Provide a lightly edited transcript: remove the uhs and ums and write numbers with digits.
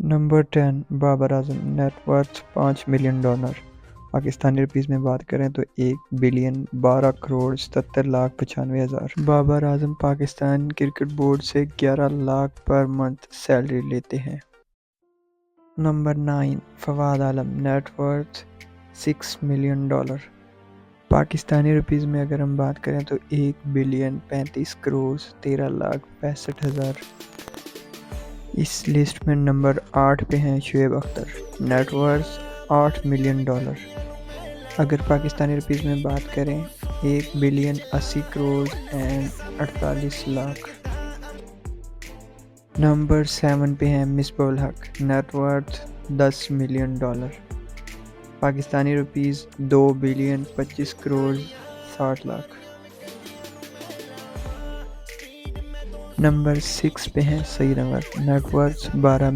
Number 10 Babar Azam, net worth $5 million. पाकिस्तानी rupees में बात करें तो 1 बिलियन 12 करोड़ 77 लाख 95 हज़ार। बाबर आजम पाकिस्तान क्रिकेट बोर्ड से 11 लाख पर मंथ सैलरी लेते हैं। Number 9 Fawad Alam, net worth $6 million. पाकिस्तानी रुपीज़ में अगर हम बात करें तो 1 बिलियन 35 करोड़ 13 लाख 65 हज़ार। इस लिस्ट में नंबर 8 पे हैं शुएब अख्तर, नेटवर्थ $8 मिलियन। अगर पाकिस्तानी रुपीज़ में बात करें 1 बिलियन 80 करोड़ 48 लाख। नंबर 7 पे हैं मिसबाह हक, नेटवर्थ $10 मिलियन। पाकिस्तानी rupees 2 billion 25 crore 60 lakh. Number 6 पे हैं सईद अमर, नेटवर्थ $12